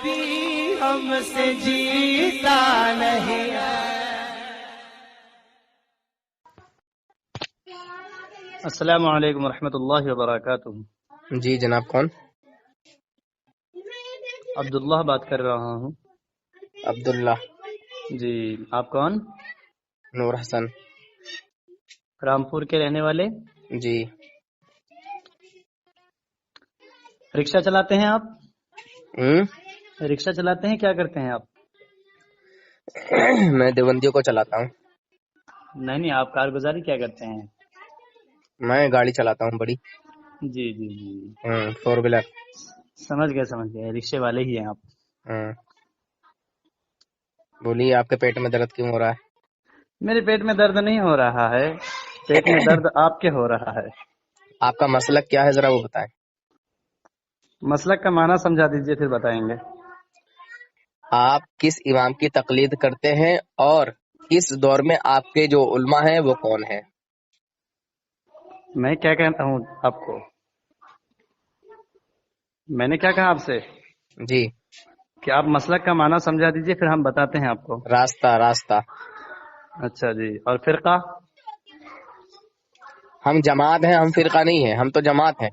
بھی ہم سے جیتا نہیں ہے۔ السلام علیکم ورحمۃ اللہ وبرکاتہ۔ جی جناب، کون؟ عبداللہ بات کر رہا ہوں۔ عبداللہ؟ جی، آپ کون؟ نور حسن۔ رامپور کے رہنے والے؟ جی۔ رکشہ چلاتے ہیں آپ؟ رکشہ چلاتے ہیں، کیا کرتے ہیں آپ؟ میں دیوبندیوں کو چلاتا ہوں۔ نہیں، آپ کارگزاری کیا کرتے ہیں؟ میں گاڑی چلاتا ہوں بڑی۔ جی جی جی، 4 ویلر۔ سمجھ گئے، رکشے والے ہی ہیں آپ۔ بولیے، آپ کے پیٹ میں درد کیوں ہو رہا ہے؟ میرے پیٹ میں درد نہیں ہو رہا ہے، پیٹ میں درد آپ کے ہو رہا ہے۔ آپ کا مسلک کیا ہے، ذرا وہ بتائیں۔ مسلک کا معنی سمجھا دیجئے، پھر بتائیں گے۔ آپ کس امام کی تقلید کرتے ہیں اور اس دور میں آپ کے جو علماء ہیں وہ کون ہیں؟ میں کیا کہتا ہوں آپ کو؟ میں نے کیا کہا آپ سے؟ جی، کہ آپ مسلک کا معنی سمجھا دیجئے، پھر ہم بتاتے ہیں آپ کو۔ راستہ۔ اچھا جی، اور فرقہ؟ ہم جماعت ہیں، ہم فرقہ نہیں ہیں، ہم تو جماعت ہیں۔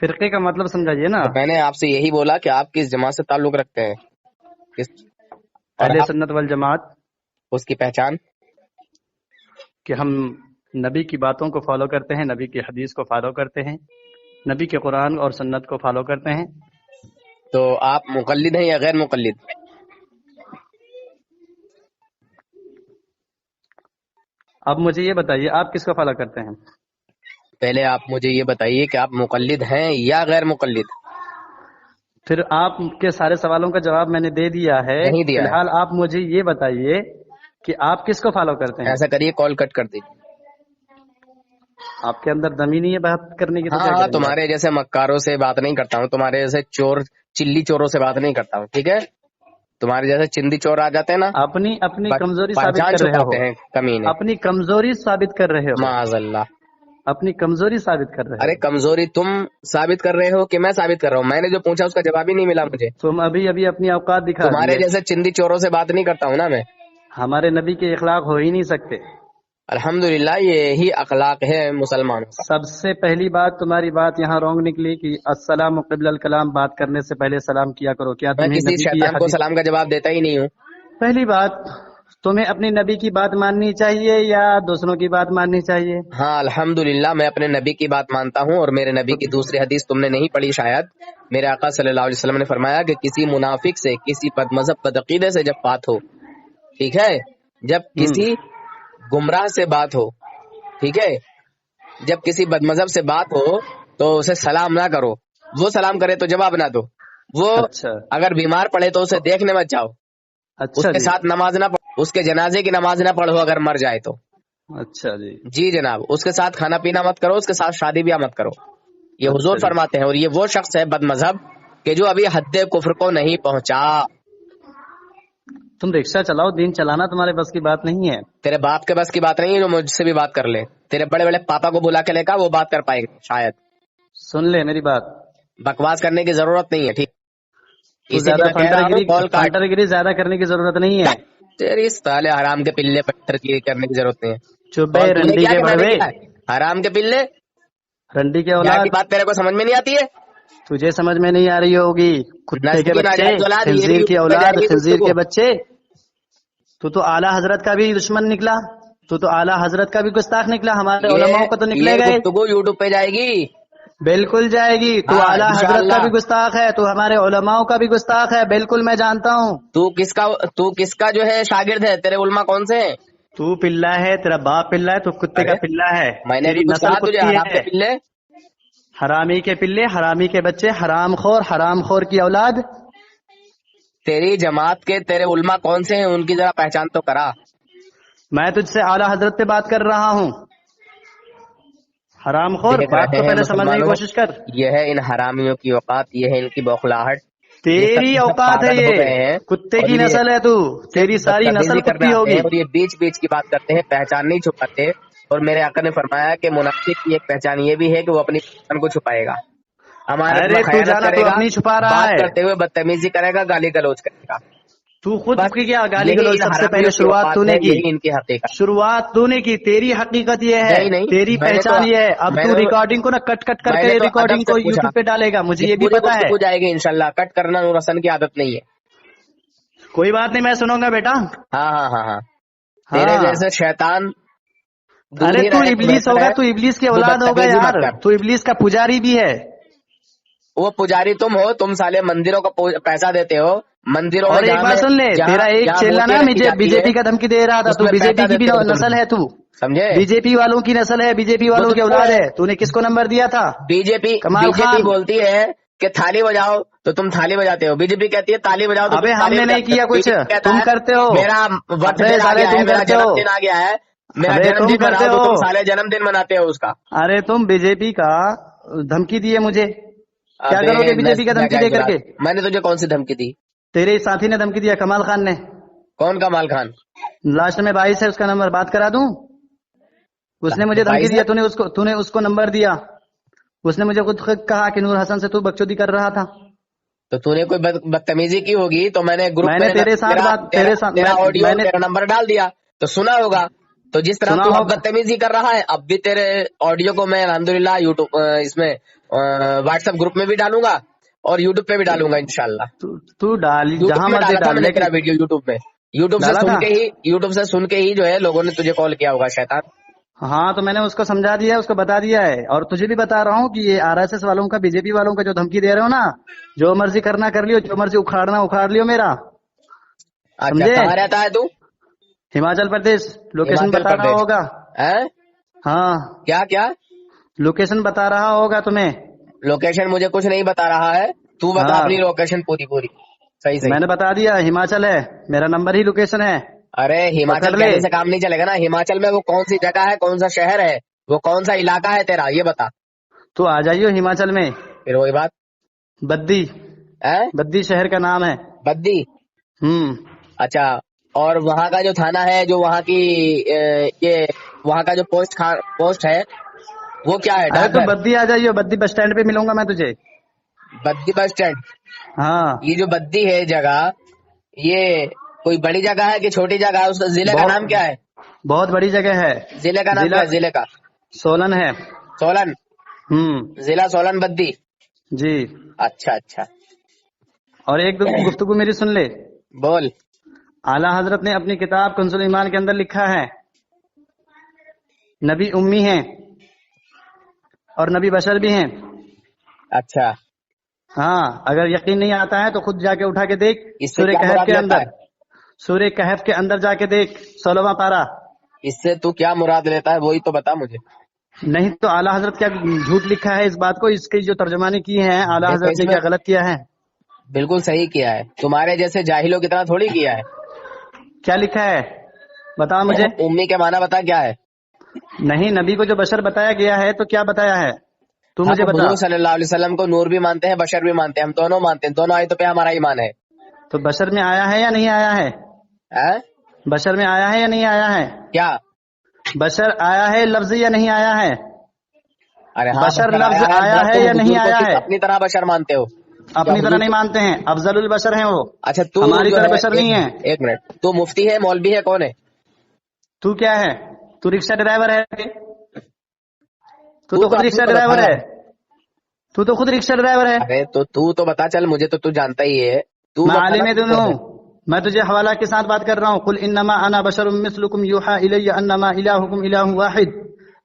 فرقے کا مطلب سمجھائیے نا۔ تو میں نے آپ سے یہی بولا کہ آپ کس جماعت سے تعلق رکھتے ہیں، اور اہل آپ سنت والجماعت، اس کی پہچان؟ کہ ہم نبی کی باتوں کو فالو کرتے ہیں، نبی کی حدیث کو فالو کرتے ہیں، نبی کے قرآن اور سنت کو فالو کرتے ہیں۔ تو آپ مقلد ہیں یا غیر مقلد؟ اب مجھے یہ بتائیے، آپ کس کو فالو کرتے ہیں؟ پہلے آپ مجھے یہ بتائیے کہ آپ مقلد ہیں یا غیر مقلد؟ پھر آپ کے سارے سوالوں کا جواب میں نے دے دیا ہے، نہیں دیا فی ہے۔ الحال آپ مجھے یہ بتائیے کہ آپ کس کو فالو کرتے ہیں؟ ایسا کریے، کال کٹ کر دیجیے۔ آپ کے اندر دم ہی نہیں ہے بات کرنے کی، تو کیا ہاں، کریں گے؟ تمہارے جیسے مکاروں سے بات نہیں کرتا ہوں، تمہارے جیسے چلی چوروں سے بات نہیں کرتا ہوں، ٹھیک ہے؟ تمہارے جیسے چندی چور آ جاتے ہیں نا، اپنی کمزوری ثابت پہچان کر رہے چھپاتے ہو، ہیں کمینے۔ اپنی کمزوری ثابت کر رہے ہو، معاذ اللہ۔ اپنی کمزوری ثابت کر رہے ارے ہو۔ کمزوری تم ثابت کر رہے ہو کہ میں ثابت کر رہا ہوں؟ میں نے جو پوچھا اس کا جواب ہی نہیں ملا مجھے۔ تم ابھی اپنی اوقات دکھا تمہارے دیے۔ جیسے چندی چوروں سے بات نہیں کرتا ہوں نا میں۔ ہمارے نبی کے اخلاق ہو ہی نہیں سکتے۔ الحمدللہ، یہی اخلاق ہے مسلمانوں کا۔ سب سے پہلی بات، تمہاری بات یہاں رونگ نکلی کہ السلام قبل الکلام، بات کرنے سے پہلے سلام کیا کرو۔ کیا میں تمہیں کسی نبی کی شیطان کو حدیث؟ سلام کا جواب دیتا ہی نہیں ہوں۔ پہلی بات، تمہیں اپنی نبی کی بات ماننی چاہیے یا دوسروں کی بات ماننی چاہیے؟ ہاں الحمدللہ، میں اپنے نبی کی بات مانتا ہوں، اور میرے نبی کی دوسری حدیث تم نے نہیں پڑھی شاید۔ میرے آقا صلی اللہ علیہ وسلم نے فرمایا کہ کسی منافق سے، کسی بد مذہب بدعقیدے سے جب بات ہو، ٹھیک ہے، جب کسی گمراہ سے بات ہو، ٹھیک ہے، جب کسی بد مذہب سے بات ہو تو اسے سلام نہ کرو، وہ سلام کرے تو جواب نہ دو، وہ اچھا اگر بیمار پڑے تو اسے دیکھنے مت جاؤ، اس اچھا کے جی، ساتھ نماز نہ پڑھو، اس کے جنازے کی نماز نہ پڑھو اگر مر جائے تو۔ اچھا جی، جی جناب، اس کے ساتھ کھانا پینا مت کرو، اس کے ساتھ شادی بیاہ مت کرو، یہ حضور اچھا جی۔ فرماتے ہیں۔ اور یہ وہ شخص ہے بد مذہب کہ جو ابھی حد کفر کو نہیں پہنچا۔ تم رکشہ چلاؤ، دین چلانا تمہارے بس کی بات نہیں ہے۔ تیرے باپ کے بس کی بات نہیں ہے جو مجھ سے بھی بات کر لے، تیرے بڑے بڑے پاپا کو بلا کے لے کا، وہ بات کر پائے گا شاید۔ سن لے میری بات، بکواس کرنے کی ضرورت نہیں ہے، ٹھیک؟ تو اسی زیادہ لیے کہہ رہا ہوں کال کاٹ۔ فنٹر گیری زیادہ کرنے کی ضرورت نہیں ہے۔ تیری سالے حرام کے پلے پتھر کی کرنے کی ضرورت نہیں ہے۔ چپ بے اور تو نے رنڈی کیا کے کہ میں نے بڑوے، کیا ہے؟ حرام کے پلے، رنڈی کے کیا اولاد، کی بات تیرے کو سمجھ میں نہیں آتی ہے؟ تجھے سمجھ میں نہیں آ رہی ہوگی، کتے نسل کے کی بچے، ناجائز اولاد، یہ بھی خنزیر کی یوٹیوب پہ اولاد، جائے گی خنزیر گفتگو۔ کے بچے۔ تو اعلیٰ حضرت کا بھی دشمن نکلا، تو اعلیٰ حضرت کا بھی گستاخ نکلا، ہمارے علماء کو تو نکلے یہ گئے۔ گفتگو یوٹیوب پہ جائے گی۔ بالکل جائے گی۔ تو ہاں اعلیٰ حضرت کا انشاءاللہ۔ بھی گستاخ ہے، تو ہمارے علماء کا بھی گستاخ ہے، بالکل میں جانتا ہوں۔ تو کس کا جو ہے شاگرد ہے؟ تیرے علماء کون سے ہیں؟ تو پلہ ہے، تیرا باپ پلہ ہے، تو کتے کا ارے پلہ ہے، میں نے تیری بھی کچھ نسل کہا تجھے؟ کتی حرام ہے۔ کے پلے، حرامی کے پلے، حرامی کے بچے، حرام خور کی اولاد۔ تیری جماعت کے تیرے علماء کون سے ہیں؟ ان کی ذرا پہچان تو کرا۔ میں تجھ سے اعلیٰ حضرت پہ بات کر رہا ہوں، حرام خور، دیکھ بات رہے تو ہیں پہلے سمجھنے کی مسلمانوں، کوشش کر۔ یہ ہے ان حرامیوں کی اوقات، یہ ہے ان کی بوکھلاہٹ۔ تیری یہ سب اوقات ہے، پاگل ہو گئے ہیں، یہ کتے اور کی یہ نسل ہے، تو تیری ساری نسل بدتمیزی کرنے کتی آتے ہوگی۔ ہیں، اور یہ بیچ کی بات کرتے ہیں، پہچان نہیں چھپاتے۔ اور میرے آقا نے فرمایا کہ منافق کی ایک پہچان یہ بھی ہے کہ وہ اپنی پہچان کو چھپائے گا۔ ہمارے ارے میں تو خیانت جانا، کرے تو گا، اپنی چھپا رہا بات ہے. کرتے ہوئے بدتمیزی کرے گا، گالی گلوچ کرے گا. تو خود بس کی کیا گالی یہی گلوچ ان سب سے حرامیوں پہلے کی شروعات اوقات تو نے ہے، کی. یہی ان کی حقیقت. شروعات تو نے کی. تیری حقیقت یہ ہے، نہیں تیری میں نے تو پہچان یہ ہے. اب میں تو نے ریکارڈنگ کو نا کٹ کٹ کر میں کے نے تو ادب ریکارڈنگ سے کو پوچھا. یوٹیوب پہ ڈالے گا، مجھے یہ یہ بھی پوری پتا ہے. گفتگو جائے گی انشاءاللہ. کٹ کرنا نور حسن کی عادت نہیں ہے. کوئی بات نہیں، میں سنوں گا بیٹا. ہاں ہاں ہاں ہاں. تیرے ہاں. جیسے شیطان دور ارے ہی تو رہے تو ابلیس بہتر ہوگا، ہے. تو ابلیس کی تو اولاد ہوگا بدتمیزی مت یار. کر. تو ابلیس کا پجاری بھی ہے. وہ پجاری تم ہو، تم سالے مندروں کا پیسہ دیتے ہو. مندروں میں اور ایک بات سن لے، تیرا ایک جہاں چیلا نا مورتیاں رکھی بی جاتی جے ہے پی کا دھمکی دے رہا تھا. اس تو میں بی جے پیسہ پی کی بھی دیتے ہو تم نسل بھی. ہے. تو سمجھے؟ بی جے پی والوں کی نسل ہے، بی جے پی وہ والوں تو کی تو اولاد ہے. تو نے کس کو نمبر دیا تھا؟ بی جے کمال پی خان. بولتی ہے کہ تھالی بجاؤ تو تم تھالی بجاتے ہو. بی جے پی کہتی ہے تالی بجاؤ تو ابے تم ہم تالی نے نہیں بجاتے کیا ہو. بی کچھ، جے پی کہتا تم ہے کرتے ہو. میرا برتھ ابے ڈے آ سالے گیا ہے، تم میرا کرتے جنم ہو. دن آ گیا ہے، میرا ابے جنم تم دن کرتے مناؤ تو ہو. تم سالے جنم دن مناتے ہو اس کا. ارے تم بی جے پی کا دھمکی دیے مجھے. کیا ابے کرو گے بی جے پی کا دھمکی نجائز دے کر کے؟ اولاد. میں نے تجھے کون سی دھمکی دی؟ تیرے ساتھی نے دھمکی دیا، کمال خان نے. کون کمال خان؟ لاسٹ میں 22 ہے اس کا نمبر، بات کرا دوں. اس نے مجھے دھمکی 22 دیا، ہے. تو نے اس کو نمبر دیا. اس نے مجھے خود کہا کہ نور حسن سے تو بکچودی کر رہا تھا. تو تو نے کوئی بدتمیزی کی ہوگی تو میں نے گروپ میں میں نے تیرے ساتھ بات، تیرے ساتھ تیرا آڈیو میں نے تیرا نمبر ڈال دیا تو سنا ہوگا. تو جس طرح سنا تو اب ہوگا. بدتمیزی کر رہا ہے، اب بھی تیرے آڈیو کو میں الحمدللہ یوٹیوب اس میں واٹس ایپ گروپ میں بھی ڈالوں گا اور یوٹیوب پہ بھی ڈالوں گا انشاءاللہ. تو ڈال جہاں یوٹیوب میں مرضی ڈالا تھا ڈال، میں نے لیکن تیرا ویڈیو یوٹیوب میں. یوٹیوب ڈالا تھا. سے سن کے ہی جو ہے لوگوں نے تجھے کال کیا ہوگا شیطان. ہاں تو میں نے اس کو سمجھا دیا ہے، اس کو بتا دیا ہے. اور تجھے بھی بتا رہا ہوں کہ یہ آر ایس ایس والوں کا، بی جے پی والوں کا جو دھمکی دے رہے ہو نا، جو مرضی کرنا کر لیو، جو مرضی اکھاڑنا اکھاڑ لیو میرا. اچھا سمجھے؟ کہاں رہتا ہے تو؟ ہماچل پردیش. لوکیشن ہماچل بتا رہا پردیش. ہوگا. ہیں؟ ہاں کیا کیا لوکیشن بتا رہا ہوگا تمہیں. لوکیشن مجھے کچھ نہیں بتا رہا ہے. تو بتا ہاں اپنی لوکیشن پوری صحیح میں نے بتا دیا، ہماچل ہے میرا نمبر ہی لوکیشن ہے. ارے پکڑ ہماچل لے. کہنے سے کام نہیں چلے گا نا. ہماچل میں وہ کون سی جگہ ہے، کون سا شہر ہے، وہ کون سا علاقہ ہے تیرا، یہ بتا. تو آ جائیو ہماچل میں. پھر وہی بات. بدی، بدی شہر کا نام ہے. بدی. اچھا. اور وہاں کا جو تھانہ ہے، جو وہاں کی یہ وہاں کا جو پوسٹ ہے وہ کیا ہے؟ ارے ڈاک تو گھر. بدی آ جائیو، بدی بس اسٹینڈ پہ ملوں گا میں تجھے. بدی بس اسٹینڈ. ہاں یہ جو بدی ہے جگہ، یہ کوئی بڑی جگہ ہے کہ چھوٹی جگہ ہے؟ اس ضلع کا نام کیا ہے؟ بہت بڑی جگہ ہے. ضلع کا نام کیا ہے؟ ضلع کا سولن ہے. سولن. ضلع سولن بدی. جی. اچھا اچھا. اور ایک گفتگو میری سن لے. بول. اعلیٰ حضرت نے اپنی کتاب کنز ایمان کے اندر لکھا ہے، نبی امی ہیں اور نبی بشر بھی ہیں. اچھا. ہاں اگر یقین نہیں آتا ہے تو خود جا کے اٹھا کے دیکھ. اس سے سورہ کیا کہف مراد کے لیتا اندر، ہے؟ سورہ کہف کے اندر جا کے دیکھ، 16واں پارہ. اس سے تو کیا مراد لیتا ہے وہی تو بتا مجھے. نہیں تو اعلیٰ حضرت کیا جھوٹ لکھا ہے اس بات کو، اس کی جو ترجمانی کی ہے اعلیٰ دیکھو حضرت اس نے میں کیا غلط کیا ہے؟ بالکل صحیح کیا ہے. تمہارے جیسے جاہلوں کی طرح تھوڑی کیا ہے. کیا لکھا ہے بتا مجھے. امی کے معنی بتا کیا ہے. نہیں، نبی کو جو بشر بتایا گیا ہے تو کیا بتایا ہے تو مجھے ہم بتا. حضور صلی اللہ علیہ وسلم کو نور بھی مانتے ہیں، بشر بھی مانتے ہیں، ہم دونوں مانتے ہیں. دونوں آیتوں پہ ہمارا ایمان ہے. تو بشر میں آیا ہے یا نہیں آیا ہے؟ بشر میں آیا ہے یا نہیں آیا ہے؟ کیا بشر آیا ہے لفظ یا نہیں آیا ہے؟ ارے ہاں بشر لفظ آیا آیا جب ہے تم یا نہیں حضور کو آیا ہے؟ اپنی طرح بشر مانتے ہو. کیا اپنی طرح حضور نہیں کو؟ مانتے ہیں، افضل البشر ہیں وہ، اچھا تو ہماری جو طرح ہے بشر نہیں ہے. ایک منٹ، تو مفتی ہے، مولوی ہے، کون ہے؟ تو کیا ہے؟ تو رکشہ ڈرائیور ہے. تو خود اپنی رکشہ تو ڈرائیور بتا. ہے. تو خود رکشہ ڈرائیور ہے. ارے تو بتا چل، مجھے تو جانتا ہی ہے. تو میں بتا نا عالم تو دین کون ہے. ہوں. میں تجھے حوالہ کے ساتھ بات کر رہا ہوں. قل انما انا بشر مثلکم یوحى الی انما الہکم الہ واحد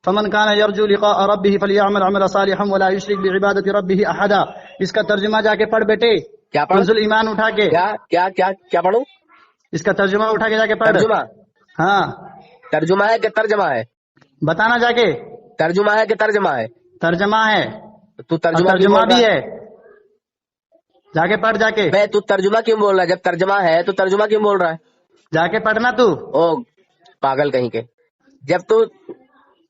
فمن كان يرجو لقاء ربه فليعمل عملا صالحا ولا يشرك بعبادة ربه احدا. اس کا ترجمہ جا کے پڑھ بیٹے. کیا پڑھ؟ کنز ایمان اٹھا کے. کیا پڑھوں؟ اس کا ترجمہ اٹھا کے جا کے پڑھ. ترجمہ. ہاں ترجمہ ہے کہ ترجمہ ہے؟ بتانا جا کے. ترجمہ ہے کہ ترجمہ ہے؟ ترجمہ ہے تو اور ترجمہ کیوں ترجمہ بول رہا بھی ہے. جا کے پڑھ جا کے. بے تو ترجمہ کیوں بول رہا ہے؟ جب ترجمہ ہے تو ترجمہ کیوں بول رہا ہے؟ جا کے پڑھنا تو. او پاگل کہیں کے. جب تو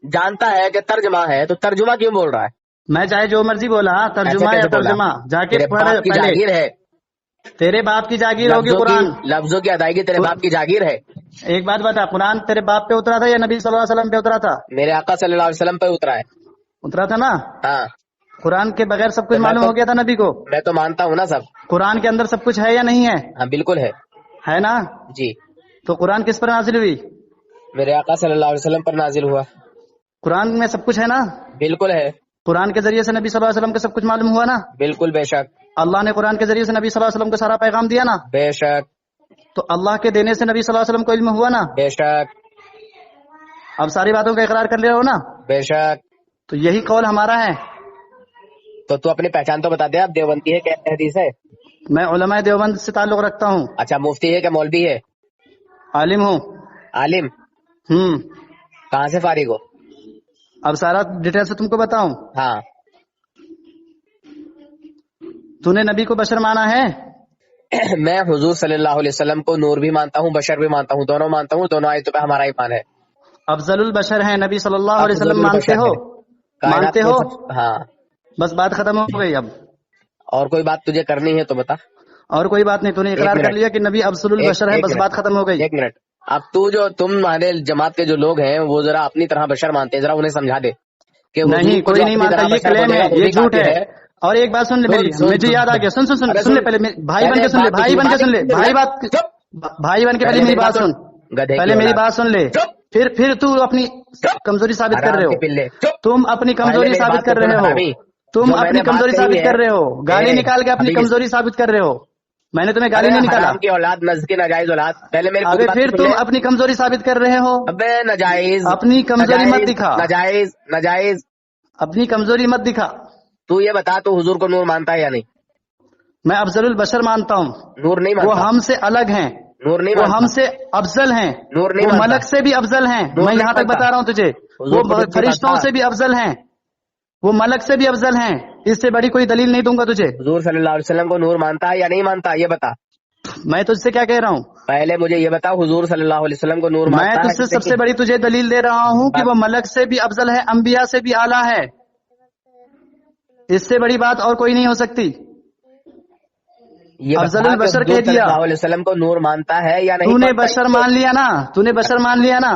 جانتا ہے کہ ترجمہ ہے تو ترجمہ کیوں بول رہا ہے؟ میں چاہے جو مرضی بولا، ایسے ترجمہ یا کیسے بولا؟ ترجمہ جا کے تیرے پڑھ باپ کی پہلے. جاگیر ہے. تیرے باپ کی جاگیر ہوگی قرآن. لفظوں کی ادائیگی تیرے باپ کی جاگیر ہے. ایک بات بتا، قرآن تیرے باپ پہ اترا تھا یا نبی صلی اللہ علیہ وسلم پہ اترا تھا؟ میرے آقا صلی اللہ علیہ وسلم پہ اترا ہے. اترا تھا نا. ہاں. قرآن کے بغیر سب کچھ تو میں معلوم تو- ہو گیا تھا نبی کو؟ میں تو مانتا ہوں نا سب. قرآن کے اندر سب کچھ ہے یا نہیں ہے؟ ہاں بالکل ہے. ہے نا؟ جی. تو قرآن کس پر نازل ہوئی؟ میرے آقا صلی اللہ علیہ وسلم پر نازل ہوا. قرآن میں سب کچھ ہے نا؟ بالکل ہے. قرآن کے ذریعے سے نبی صلی اللہ علیہ وسلم کو سب کچھ معلوم ہوا نا؟ بالکل بے شک. اللہ نے قرآن کے ذریعے سے نبی صلی اللہ علیہ وسلم کو سارا پیغام دیا نا؟ بے شک. تو اللہ کے دینے سے نبی صلی اللہ علیہ وسلم کو علم ہوا نا؟ بے شک. اب ساری باتوں کا اقرار کر لے رہے ہو نا؟ بے شک. تو یہی قول ہمارا ہے. تو اپنی پہچان تو بتا دے. آپ دیوبندی ہے کہ اہل حدیث ہے؟ میں علماء دیوبند سے تعلق رکھتا ہوں. اچھا مفتی ہے کہ مولوی ہے؟ عالم ہوں. عالم. کہاں سے فارغ ہو؟ اب سارا ڈیٹیل سے تم کو بتاؤں. ہاں. تو نے نبی کو بشر مانا ہے؟ میں حضور صلی اللہ علیہ وسلم کو نور بھی مانتا ہوں، بشر بھی مانتا ہوں، دونوں مانتا ہوں. دونوں آیتوں پہ ہمارا ایمان ہے. افضل البشر ہے نبی صلی اللہ علیہ افضل وسلم، مانتے البشر ہو؟ ہے. کائنات مانتے میں ہو؟ ہاں. بس بات ختم ہو گئی. اب اور کوئی بات تجھے کرنی ہے تو بتا. اور کوئی بات نہیں. تو نے اقرار کر لیا کہ نبی افضل البشر ہے، بس بات ختم ہو گئی. ایک منٹ. اب تم ہمارے جماعت کے جو لوگ ہیں وہ ذرا اپنی طرح بشر مانتے ہیں، ذرا انہیں سمجھا دے کہ حضور نہیں، کو کوئی جو نہیں اپنی مانتا. طرح یہ بشر کلیم بولے ہے، گا وہ یہ بھی جھوٹ کافر ہے. اور ایک بات سن لے میری، سن مجھے یاد آ گیا. سن سن سن ارے سن لے پہلے. بھائی بن کے سن لے، بھائی بن کے سن لے. بھائی بن کے پہلے میری بات سن. گدھے پہلے کی میری اولاد. بات سن لے. پھر تو اپنی کمزوری ثابت کر حرام رہے کے ہو. پلے. تم اپنی پہلے کمزوری میری ثابت بات کر تو سن رہے ہو. حرامی. تم جو میں اپنی نے بات کمزوری کہی ثابت ہے، کر رہے ہو. گالی نکال کے اپنی ابھی کمزوری ثابت کر رہے ہو. میں نے تمہیں گالی ارے نہیں نکالا. حرام کی اولاد، نزد کی ناجائز اولاد. پہلے میری پوری ابے بات پھر سن تم لے. اپنی کمزوری ثابت کر رہے ہو. ابے ناجائز. اپنی کمزوری مت ناجائز دکھا. ناجائز ناجائز. اپنی کمزوری مت دکھا. تو یہ بتا تو حضور کو نور مانتا ہے یا نہیں؟ میں افضل البشر مانتا ہوں. نور نہیں وہ مانتا. ہم سے الگ ہیں. نور نہیں وہ مانتا. ہم سے افضل ہیں. نور نہیں وہ مانتا. ملک سے بھی افضل ہیں. نور میں نہیں یہاں تک مانتا. بتا رہا ہوں تجھے. حضور کو وہ نور نہیں فرشتوں مانتا. سے بھی افضل ہیں. وہ ملک سے بھی افضل ہیں. اس سے بڑی کوئی دلیل نہیں دوں گا تجھے. حضور صلی اللہ علیہ وسلم کو نور مانتا ہے یا نہیں مانتا یہ بتا. میں تجھ سے کیا کہہ رہا ہوں؟ پہلے مجھے یہ بتا حضور صلی اللہ علیہ وسلم کو نور میں مانتا تجھ ہے سے سب سے بڑی تجھے دلیل دے رہا ہوں کہ وہ ملک سے بھی افضل ہے، انبیاء سے بھی اعلیٰ ہے. اس سے بڑی بات اور کوئی نہیں ہو سکتی. یہ افضل بتا کہ البشر حضور کہہ صلی دیا. اللہ علیہ وسلم کو نور مانتا ہے یا نہیں تو نے مانتا. بشر مان لیا نا. تو نے بشر مان لیا نا.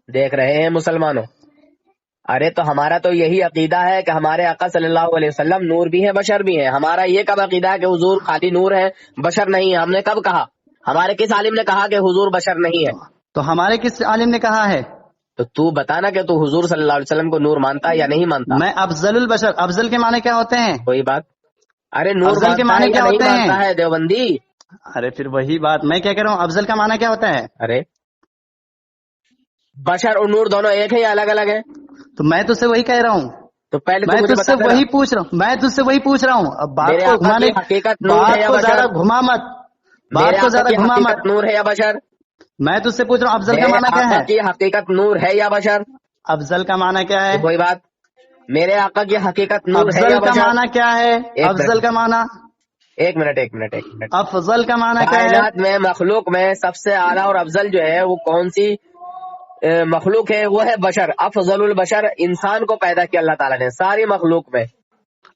دیکھ رہے ہیں مسلمانوں. ارے تو ہمارا تو یہی عقیدہ ہے کہ ہمارے آقا صلی اللہ علیہ وسلم نور بھی ہیں بشر بھی ہیں. ہمارا یہ کب عقیدہ ہے کہ حضور خالی نور ہے بشر نہیں ہے؟ ہم نے کب کہا؟ ہمارے کس عالم نے کہا کہ حضور بشر نہیں ہے؟ تو ہمارے کس عالم نے کہا ہے؟ تو بتانا کہ تو حضور صلی اللہ علیہ وسلم کو نور مانتا ہے یا نہیں مانتا. میں افضل البشر. افضل کے معنی کیا ہوتے ہیں؟ کوئی بات. ارے نور افضل کے مانتا معنی ہے کیا یا نہیں ہوتے ہیں؟ مانتا ہے دیوبندی. ارے پھر وہی بات میں کیا کہہ رہا ہوں. افضل کا معنی کیا ہوتا ہے؟ ارے بشر اور نور دونوں ایک ہے یا الگ الگ ہے؟ تو میں تجھ سے وہی کہہ رہا ہوں. تو پہلے میں تو مجھے تجھ سے بتا دینا. وہی پوچھ رہا ہوں. میں تجھ سے وہی پوچھ رہا ہوں. اب بات میرے کو آقا گھمانے، کی حقیقت نور ہے بات یا کو بشر؟ زیادہ گھما مت. میرے بات کو آقا زیادہ کی گھما مت. حقیقت نور ہے یا بشر؟ میں تجھ سے پوچھ رہا ہوں افضل کا میرے معنی کیا آقا ہے؟ کی حقیقت نور ہے یا بشر؟ افضل کا معنی کیا ہے؟ کوئی بات. میرے آقا کی حقیقت نور ہے افضل یا کا بشر؟ معنی کیا ہے؟ ایک افضل منٹ. کا معنی. ایک منٹ. افضل کا معنی کیا ہے؟ کائنات میں مخلوق میں سب سے اعلیٰ اور افضل جو ہے وہ کون سی مخلوق ہے؟ وہ ہے بشر. افضل البشر. انسان کو پیدا کیا اللہ تعالیٰ نے ساری مخلوق میں.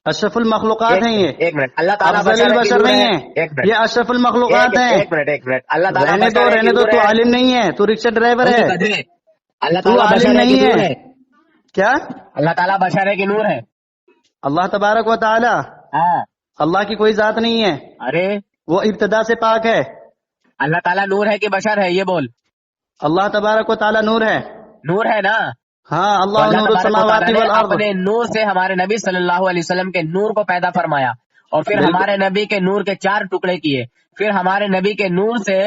اشرف المخلوقات ہیں یہ. ایک منٹ. اللہ تعالیٰ افضل بشر ہے کہ البشر نور نہیں ہے؟ ہے. ایک منٹ. یہ اشرف المخلوقات ہیں. ایک منٹ. اللہ تعالیٰ رہنے بشر ہے کہ دو نور تو ہے؟ عالم نہیں ہے. تو رکشہ ڈرائیور ہے. اللہ تو تعالیٰ عالم بشر ہے کہ نہیں نور ہے. ہے؟ کیا؟ اللہ تعالیٰ بشر ہے کہ نور ہے؟ اللہ تبارک و تعالی، ہاں. اللہ کی کوئی ذات نہیں ہے. ارے وہ ابتدا سے پاک ہے. اللہ تعالیٰ نور ہے کہ بشر ہے یہ بول. اللہ تبارک و تعالی نور ہے. نور ہے نا. ہاں. تو اللہ نور تبارک و السماوات تعالیٰ نے والارض. اپنے نور سے ہمارے نبی صلی اللہ علیہ وسلم کے نور کو پیدا فرمایا اور پھر بالکل. ہمارے نبی کے نور کے 4 ٹکڑے کیے. پھر ہمارے نبی کے نور سے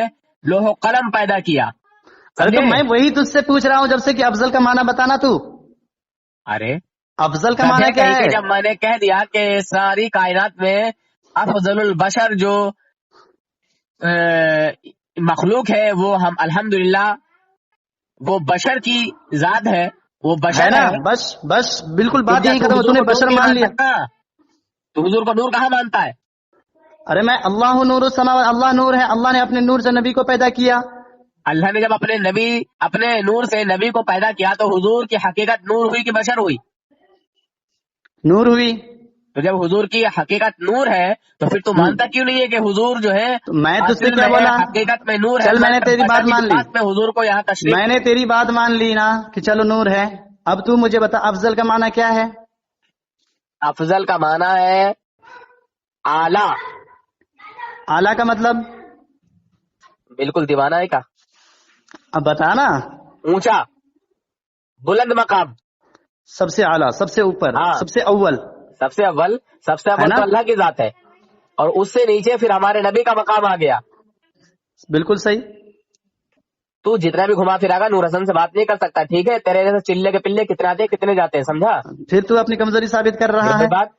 لوح و قلم پیدا کیا. ارے تو سمجھے؟ میں وہی تجھ سے پوچھ رہا ہوں جب سے کہ افضل کا معنی بتانا. تو ارے افضل کا معنی کیا ہے؟ جب میں نے کہہ دیا کہ ساری کائنات میں افضل البشر جو مخلوق ہے وہ ہم الحمدللہ وہ بشر کی ذات ہے، وہ بشر نا. ہے. بس بالکل بات یہی ختم. حضور تو نے کو نور بشر نہیں مان مان لیا. سکتا. تو حضور کو نور کہاں مانتا ہے؟ ارے میں اللہ نور السماوات، اللہ نور ہے. اللہ نے اپنے نور سے نبی کو پیدا کیا. اللہ نے جب اپنے نور سے نبی کو پیدا کیا تو حضور کی حقیقت نور ہوئی کہ بشر ہوئی؟ نور ہوئی. تو جب حضور کی حقیقت نور ہے تو پھر تو مانتا کیوں نہیں ہے کہ حضور جو ہے تو میں تجھ سے اصل کیا میں بولا؟ حقیقت میں نور ہے؟ چل میں نے تیری بشر بات کی مان لی. بات میں حضور کو یہاں تشریف. میں نے تیری بات مان لی نا کہ چلو نور ہے. اب تو مجھے بتا افضل کا معنی کیا ہے؟ افضل کا معنی ہے اعلیٰ. اعلیٰ کا مطلب بالکل دیوانہ ہے کا. اب بتانا. اونچا، بلند مقام. سب سے اعلیٰ، سب سے اوپر، ہاں. سب سے اول. سب سے اول ہے نا؟ تو اللہ کی ذات ہے، اور اس سے نیچے پھر ہمارے نبی کا مقام آ گیا. بالکل صحیح. تو جتنا بھی گھما پھرا گا نور حسن سے بات نہیں کر سکتا. ٹھیک ہے، تیرے جیسے چلے کے پلے کتنے آتے ہیں کتنے جاتے ہیں، سمجھا؟ پھر تو اپنی کمزوری ثابت کر رہا ہے. بات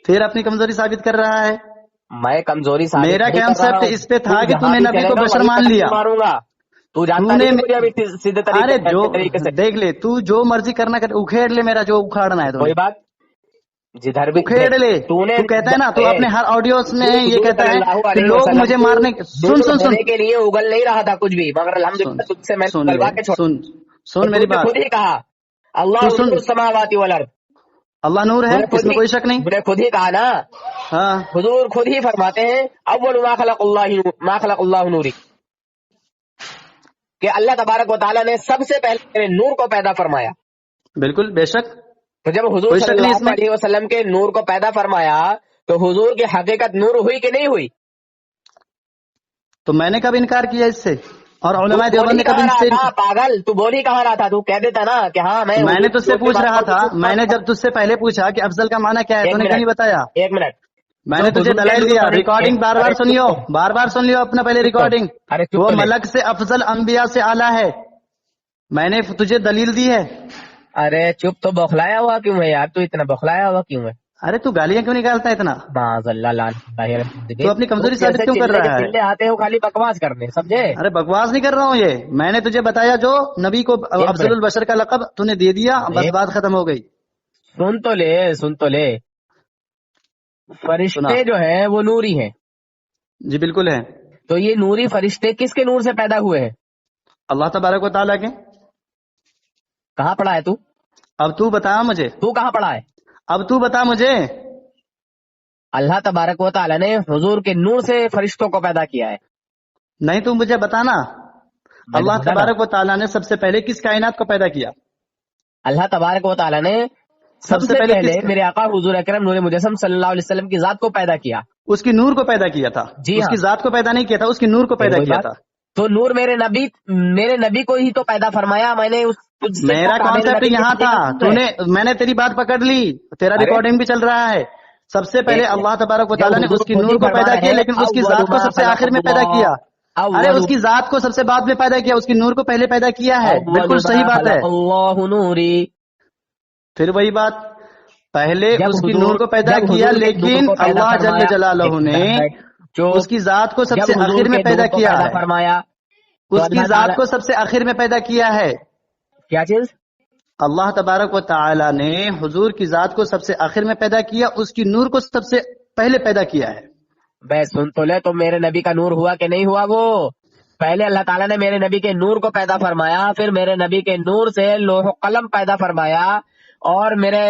پھر اپنی کمزوری ثابت کر رہا ہے. میں کمزوری ثابت میرا نہیں کر رہا کنسپٹ ہوں. اس پہ تھا کہ جہاں تو نے بھی نبی چلے کو گا بشر وہیں مان پہ لیا. ماروں گا. تو جانتا نے نہیں مجھے ابھی سیدھے ارے جو طریقے سے. دیکھ لے، تو جو مرضی کرنا کر اکھیڑ لے، میرا جو اکھاڑنا ہے تو کوئی بات جدھر بھی اکھیڑ لے. تو کہتا ہے نا، تو اپنے ہر آڈیوز میں یہ کہتا ہے کہ لوگ مجھے مارنے. سن سن سن کے لیے اگل نہیں رہا تھا کچھ بھی، مگر الحمدللہ تجھ سے میں نے سن اگلوا لے. کے چھوڑا. سن میری بات. خود ہی کہا اللہ تو سن. نور السماوات والارض. اللہ نور ہے، اس میں کوئی شک نہیں. نے خود ہی کہا نا، ہاں. حضور خود ہی فرماتے ہیں اول ما خلق اللہ نوری، کہ اللہ تبارک و تعالیٰ نے سب سے پہلے میرے نور کو پیدا فرمایا. بالکل بے شک. تو جب حضور کوئی صلی شک نہیں اس اللہ میں. علیہ وسلم کے نور کو پیدا فرمایا تو حضور کی حقیقت نور ہوئی کہ نہیں ہوئی؟ تو میں نے کب انکار کیا اس سے؟ اور علماء تو بول دیوبند ہی نے کب کہاں ان رہا سے؟ تھا پاگل، تو بول ہی کہاں رہا تھا؟ تو کہہ دیتا نا کہ ہاں میں نے تجھ سے پوچھ رہا تھا. میں نے جب جب تجھ سے پہلے پوچھا کہ افضل کا معنی کیا ہے، تو نے کیوں نہیں بتایا؟ ایک منٹ میں نے تجھے دلائل دیا. ریکارڈنگ بار بار سنیو، بار بار سن لیو اپنا پہلے ریکارڈنگ. وہ ملک سے افضل انبیاء سے اعلیٰ ہے. میں نے تجھے دلیل دی ہے. ارے چپ، تو بوکھلایا ہوا کیوں ہے یار؟ تو اتنا بوکھلایا ہوا کیوں ہے؟ ارے تو گالیاں کیوں نکالتا ہے اتنا؟ معاذ اللہ لعن. تو اپنی کمزوری ثابت کیوں کر رہا ہے؟ چلے آتے ہو خالی بکواس کرنے، سمجھے؟ ارے بکواس نہیں کر رہا ہوں. یہ میں نے تجھے بتایا، جو نبی کو افضل البشر کا لقب تو نے دے دیا، بس بات ختم ہو گئی. سن تو لے. فرشتے جو ہیں وہ نوری ہیں. جی بالکل ہے. تو یہ نوری فرشتے کس کے نور سے پیدا ہوئے ہیں؟ اللہ تبارک و تعالیٰ کے. کہاں پڑھا ہے تو؟ اب تو بتا مجھے. تو کہاں پڑھا ہے؟ اب تو بتا مجھے. اللہ تبارک و تعالیٰ نے حضور کے نور سے فرشتوں کو پیدا کیا ہے. نہیں تو مجھے بتانا، اللہ تبارک و تعالیٰ نے سب سے پہلے کس کائنات کو پیدا کیا؟ اللہ تبارک و تعالیٰ نے سب سے پہلے میرے آقا حضور اکرم نور مجسم صلی اللہ علیہ وسلم کی ذات کو پیدا کیا. اس کی نور کو پیدا کیا تھا. جی اس کی ذات کو پیدا نہیں کیا تھا، اس کی نور کو پیدا کیا تھا. تو نور میرے نبی کو ہی تو پیدا فرمایا. میں نے میرا کانسیپٹ یہاں تھا. میں نے تیری بات پکڑ لی، تیرا ریکارڈنگ بھی چل رہا ہے. سب سے پہلے اللہ تبارک و تعالیٰ نے اس کی نور کو پیدا کیا، لیکن اس کی ذات کو سب سے آخر میں پیدا کیا. ارے اس کی ذات کو سب سے بعد میں پیدا کیا، اس کی نور کو پہلے پیدا کیا ہے. بالکل صحیح بات ہے. اللہ نوری. پھر وہی بات، پہلے اس کی نور کو پیدا کیا، لیکن اللہ جل جلالہ نے اس کی ذات کو سب سے آخر میں پیدا کیا ہے. فرمایا اس کی ذات کو سب سے آخر میں پیدا کیا ہے. کیا چیز؟ اللہ تبارک و تعالی نے حضور کی ذات کو سب سے آخر میں پیدا کیا، اس کی نور کو سب سے پہلے پیدا کیا ہے. بے سن تو لے، تو میرے نبی کا نور ہوا کہ نہیں ہوا؟ وہ پہلے اللہ تعالیٰ نے میرے نبی کے نور کو پیدا فرمایا، پھر میرے نبی کے نور سے لوح و قلم پیدا فرمایا، اور میرے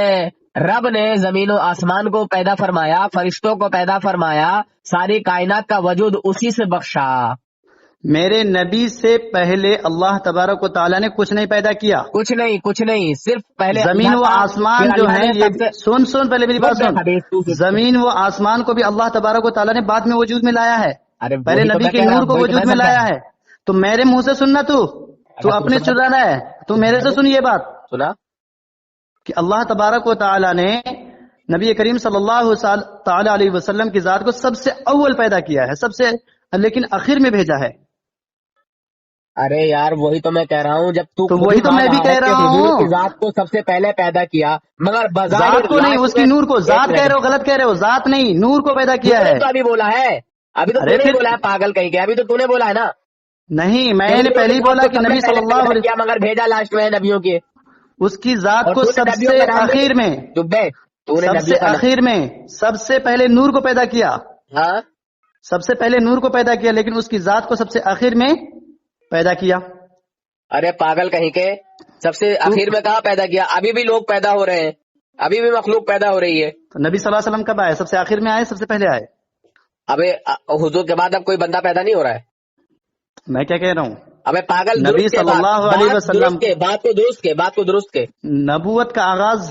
رب نے زمین و آسمان کو پیدا فرمایا، فرشتوں کو پیدا فرمایا، ساری کائنات کا وجود اسی سے بخشا. میرے نبی سے پہلے اللہ تبارک و تعالیٰ نے کچھ نہیں پیدا کیا. کچھ نہیں، صرف پہلے زمین و آسمان جو ہیں، یہ سن پہلے میری بات سن. زمین و آسمان کو بھی اللہ تبارک و تعالیٰ نے بعد میں وجود میں لایا ہے، پہلے نبی کے نور کو وجود میں لایا ہے. تو میرے منہ سے سننا، تو اپنے چرا رہا ہے. تو میرے سے سن یہ بات سنا کہ اللہ تبارک و تعالیٰ نے نبی کریم صلی اللہ تعالی علیہ وسلم کی ذات کو سب سے اول پیدا کیا ہے، سب سے، لیکن آخر میں بھیجا ہے. ارے یار وہی تو میں کہہ رہا ہوں، جب تو وہی تو میں بھی کہہ رہا ہوں، ذات کو سب سے پہلے پیدا کیا، مگر ذات کو نہیں، اس کی نور کو. ذات کہہ رہے ہو، غلط کہہ رہے ہو. ذات نہیں، نور کو پیدا کیا ہے. تو ابھی بولا ہے، ابھی تو تو نے بولا ہے پاگل کہیں گے. ابھی تو نے بولا ہے نا. نہیں، میں نے پہلے ہی بولا کہ نبی صلی اللہ علیہ وسلم، مگر بھیجا لاسٹ میں نبیوں کے. اس کی ذات کو سب سے آخر میں، سب سے آخر میں، سب سے پہلے نور کو پیدا کیا. ہاں، سب سے پہلے نور کو پیدا کیا، لیکن اس کی ذات کو سب سے آخر میں پیدا کیا. ارے پاگل کہیں کے، سب سے آخر میں کہاں پیدا کیا؟ ابھی بھی لوگ پیدا ہو رہے ہیں، ابھی بھی مخلوق پیدا ہو رہی ہے. تو نبی صلی اللہ علیہ وسلم کب آئے؟ سب سے آخر میں آئے، سب سے پہلے آئے. ابھی حضور کے بعد اب کوئی بندہ پیدا نہیں ہو رہا ہے. میں کیا کہہ رہا ہوں؟ ابے پاگل، نبی صلی اللہ علیہ وسلم بات کو درست کے. نبوت کا آغاز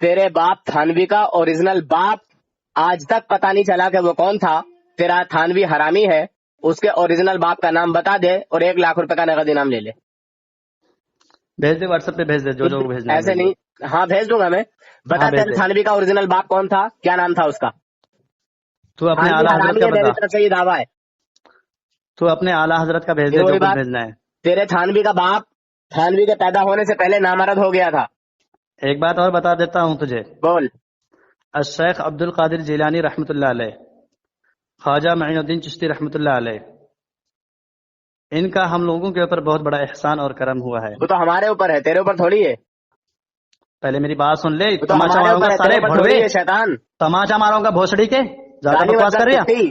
تیرے باپ تھانوی کا اوریجنل باپ آج تک پتا نہیں چلا کہ وہ کون تھا. تیرا تھانوی حرامی ہے, اس کے اوریجنل باپ کا نام بتا دے اور 1 لاکھ روپے کا نقد انعام لے لے. بھیج دے, واٹس ایپ پہ بھیج دے, جو بھیجنا ہے ایسے نہیں, ہاں بھیج دوں گا میں. بتا ہاں، بھیج تیرے دے. تھانوی کا اوریجنل باپ کون تھا, کیا نام تھا اس کا؟ تو اپنے تھانوی اعلیٰ حضرت حرامی کا ہے, میری بتا, طرف سے یہ دعویٰ ہے. تو اپنے اعلیٰ حضرت کا بھیج پھر دے, جو وہی کچھ بات, بھیجنا ہے. تیرے تھانوی کا باپ تھانوی کے پیدا ہونے سے پہلے نامرد ہو گیا تھا. ایک بات اور بتا دیتا ہوں تجھے, بول. الشیخ عبد القادر جیلانی رحمۃ اللہ علیہ, خواجہ معین الدین چشتی رحمۃ اللہ علیہ, ان کا ہم لوگوں کے اوپر بہت بڑا احسان اور کرم ہوا ہے. وہ تو ہمارے اوپر ہے, تیرے اوپر تھوڑی ہے. پہلے میری بات سن لے, وہ تو تماشا ہمارے ماروں گا اوپر ہے, سارے تیرے اوپر بھڑوے, تھوڑی ہے شیطان. تماشا ماروں گا بھوسڑی کے, زیادہ گالی مت بکواس کر کر, رہا. مفتی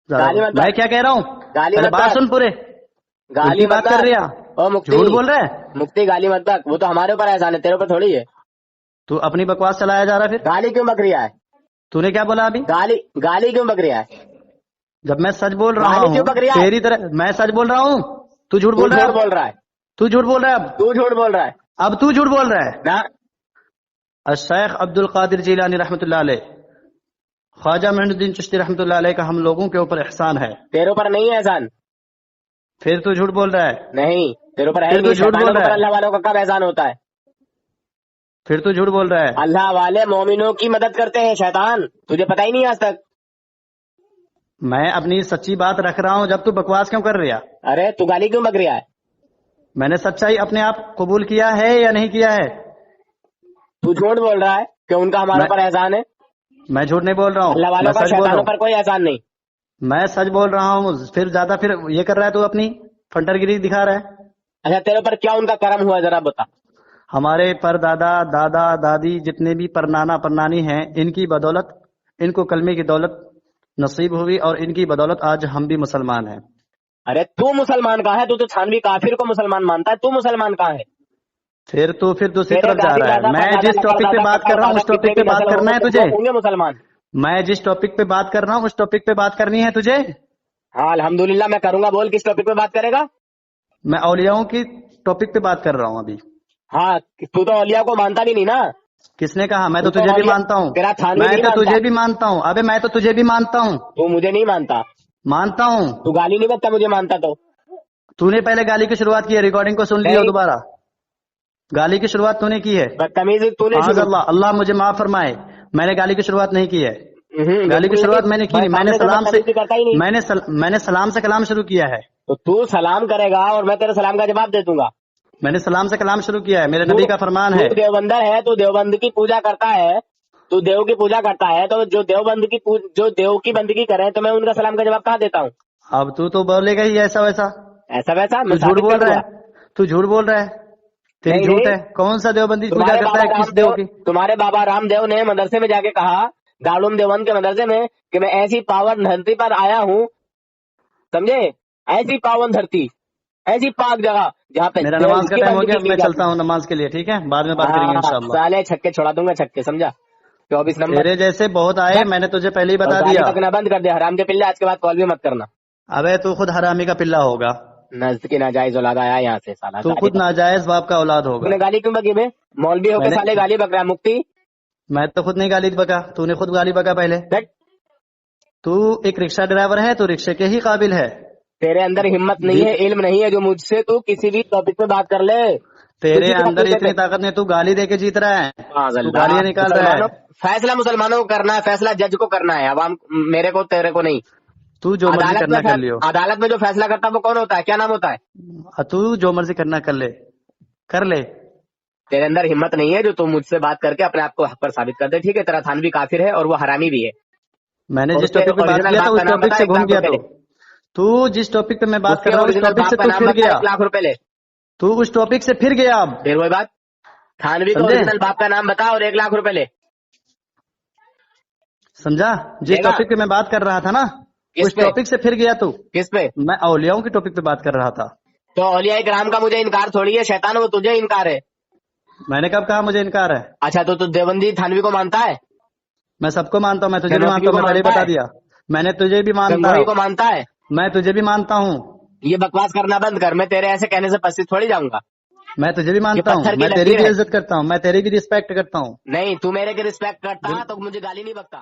گالی مت میں کر, کیا کہہ رہا ہوں, گالی پہلے مت بات کر, سن پورے, گالی الٹی مت بات کر کر. رہا, او مفتی, جھوٹ بول رہا ہے. مفتی گالی مت بک, وہ تو ہمارے اوپر احسان ہے, تیرے اوپر تھوڑی ہے. تو اپنی بکواس چلایا جا رہا ہے. پھر گالی کیوں بک رہا ہے, تو نے کیا بولا ابھی؟ گالی کیوں بک رہا ہے, جب میں سچ بول رہا گالی کیوں ہوں بک رہا ہے؟ تیری طرح, میں سچ بول رہا ہوں, تو جھوٹ تو بول رہا جھوٹ ہے. بول رہا ہے, تو جھوٹ بول رہا ہے. تو جھوٹ بول رہا ہے اب تو جھوٹ بول رہا ہے. نا. الشیخ عبد القادر جیلانی رحمۃ اللہ علیہ, خواجہ معین الدین چشتی رحمۃ اللہ علیہ کا ہم لوگوں کے اوپر احسان ہے. تیرے اوپر نہیں ہے احسان, پھر تو جھوٹ بول رہا ہے. نہیں تیرے اوپر ہے پھر ہی تو نہیں. جھوٹ شیطانوں بول کے رہا اوپر ہے. اللہ والوں کا کب احسان ہوتا ہے؟ پھر تو جھوٹ بول رہا ہے. اللہ والے مومنوں کی مدد کرتے ہیں, شیطان تجھے پتہ ہی نہیں آج تک. میں اپنی سچی بات رکھ رہا ہوں, جب تو بکواس کیوں کر رہا؟ ارے تو گالی کیوں بک رہا ہے؟ میں نے سچائی اپنے آپ قبول کیا ہے یا نہیں کیا ہے؟ تو جھوٹ بول رہا ہے کہ ان کا ہمارے اوپر احسان ہے. میں جھوٹ نہیں بول رہا ہوں, اللہ میں والوں کا سچ بول رہا شیطانوں ہوں. پر کوئی احسان نہیں. میں سچ بول رہا ہوں. پھر زیادہ پھر یہ کر رہا ہے, تو اپنی فنٹر گیری دکھا رہا ہے. اچھا تیرے اوپر کیا ان کا کرم ہوا ذرا بتا. ہمارے پر دادا دادا دادی جتنے بھی پر نانا پر نانی ہیں, ان کی بدولت, ان کو کلمے کی دولت نصیب ہوئی, اور ان کی بدولت آج ہم بھی مسلمان ہیں. ارے تو مسلمان کہاں ہے, تو تھانوی کافر کو مسلمان مانتا ہے, تو مسلمان کہاں ہے؟ پھر تو پھر دوسری تیرے طرف جا دادی رہا ہے. دادا میں پردادا جس ٹاپک پہ بات کر رہا ہوں اس ٹاپک پہ بات کرنا ہے تجھے. ہوں گے مسلمان. میں جس ٹاپک پہ بات کر رہا ہوں اس ٹاپک پہ بات کرنی ہے تجھے. ہاں الحمدللہ میں کروں گا. بول کس ٹاپک پہ بات کرے گا؟ میں اولیاؤں کی ٹاپک پہ بات کر رہا ہوں ابھی. ہاں تو اولیاء کو مانتا بھی نہیں نا. کس نے کہا؟ میں تو تو تجھے بھی اولیاء- مانتا ہوں. تیرا تھانوی میں نہیں تو مانتا. تجھے بھی مانتا ہوں. ابے میں تو تجھے بھی مانتا ہوں. تو مجھے نہیں مانتا. مانتا ہوں. تو گالی نہیں بکتا مجھے مانتا تو. تو نے پہلے گالی کی شروعات کی ہے, ریکارڈنگ کو سن لیا نہیں. دوبارہ. گالی کی شروعات تو نے کی ہے. بدتمیزی تو نے معاذ شروع. اللہ, اللہ مجھے معاف فرمائے, میں نے گالی کی شروعات نہیں کی ہے. گالی کی شروعات میں نے کی نہیں. سامنے سے بدتمیزی کرتا ہی نہیں. میں نے سلام سے کلام شروع کیا ہے. تو سلام کرے گا اور میں تیرے سلام کا جواب دے دوں گا. میں نے سلام سے کلام شروع کیا ہے, میرے نبی کا فرمان ہے. تو دیوبندر ہے, تو دیوبند کی پوجا کرتا ہے, تو دیو کی پوجا کرتا ہے, تو جو دیو کی بندگی کرے تو میں ان کا سلام کا جواب کہاں دیتا ہوں؟ اب تو بولے گا ہی ایسا ویسا. ایسا ویسا تو میں جھوٹ ثابت بول کر دوں رہا گا. ہے. تو جھوٹ بول رہا ہے, تیری نہیں, جھوٹ نہیں. ہے. کون سا دیوبندی پوجا تمہارے کرتا بابا ہے رام کس دیو کی؟ تمہارے بابا رام دیو نے مدرسے میں جا کے کہا, دارالعلوم دیوبند کے مدرسے میں, کہ میں ایسی پاون دھرتی پر آیا ہوں, سمجھے, ایسی پاون دھرتی, ایسی پاک جگہ جہاں پہ میرا دیو نماز کا کی ٹائم ہو بندگی گیا, کی میں جاتی. چلتا ہوں نماز کے لیے. ٹھیک ہے, بعد میں بات کریں گے انشاءاللہ. سالے چھکے چھوڑا دوں گا, چھکے سمجھا. 24 نمبر. تیرے جیسے بہت آئے, میں نے تجھے پہلے ہی اور بتا گالی دیا. بکنا بند کر دے حرام کے پلے, آج کے بعد کال بھی مت کرنا. ابے تو خود حرامی کا پلہ ہوگا. نزد کی ناجائز اولاد آیا یہاں سے سالہ. تو خود ناجائز باپ کا اولاد تم ہوگا. نے گالی کیوں بکی میں؟ مولوی ہو کے سالے گالی بک رہا ہے. مفتی میں تو خود نہیں گالی بکا, تو نے خود گالی بکا پہلے. تو ایک رکشہ ڈرائیور ہے, تو رکشے کے ہی قابل ہے. تیرے اندر ہمت نہیں ہے, علم نہیں ہے, جو مجھ سے تو کسی بھی ٹاپک پہ بات کر لے. تیرے اندر اتنی طاقت نہیں, تو گالی دے کے جیت رہا ہے, تو گالیاں نکال رہا ہے. فیصلہ مسلمانوں کو کرنا ہے, فیصلہ جج کو کرنا ہے, عوام میرے کو تیرے کو نہیں. تو جو مرضی کرنا کر لیو. عدالت میں جو فیصلہ کرتا ہے وہ کون ہوتا ہے, کیا نام ہوتا ہے؟ تو جو مرضی کرنا کر لے, کر لے. تیرے اندر ہمت نہیں ہے جو تم مجھ سے بات کر کے اپنے آپ کو حق پر ثابت کر دے. ٹھیک ہے, تیرا تھانوی کافر ہے اور وہ حرامی بھی ہے. میں نے جس ٹاپک پہ بات کیا تھا اس ٹاپک سے گھوم گیا. تو جس ٹاپک پہ میں بات کر رہا ہوں اس ٹاپک سے تو پھر گیا. 1 لاکھ روپے لے. تو اس ٹاپک سے پھر گیا. اب پھر وہی بات, تھانوی کا اوریجنل باپ کا نام بتا اور 1 لاکھ روپے لے. سمجھا؟ جس ٹاپک پہ میں بات کر رہا تھا نا اس ٹاپک سے پھر گیا. تو کس پہ؟ میں اولیاؤں کے ٹاپک پہ بات کر رہا تھا. تو اولیاء کرام کا مجھے انکار تھوڑی ہے شیطان, وہ تجھے انکار ہے. میں نے کب کہا مجھے انکار ہے؟ اچھا تو دیوبندی تھانوی کو مانتا ہے؟ میں سب کو مانتا ہوں, میں تجھے بھی مانتا ہوں, میں پہلے بتا دیا. میں نے تجھے بھی مانتا کو مانتا ہے, میں تجھے بھی مانتا ہوں. یہ بکواس کرنا بند کر, میں تیرے ایسے کہنے سے پسند تھوڑی جاؤں گا. میں تجھے بھی مانتا ہوں، پتھر کی میں تیری لکیر بھی ہے۔ عزت کرتا ہوں، میں تیری بھی رسپیکٹ کرتا ہوں۔ نہیں، تو میرے کی رسپیکٹ کرتا تو مجھے گالی نہیں بکتا۔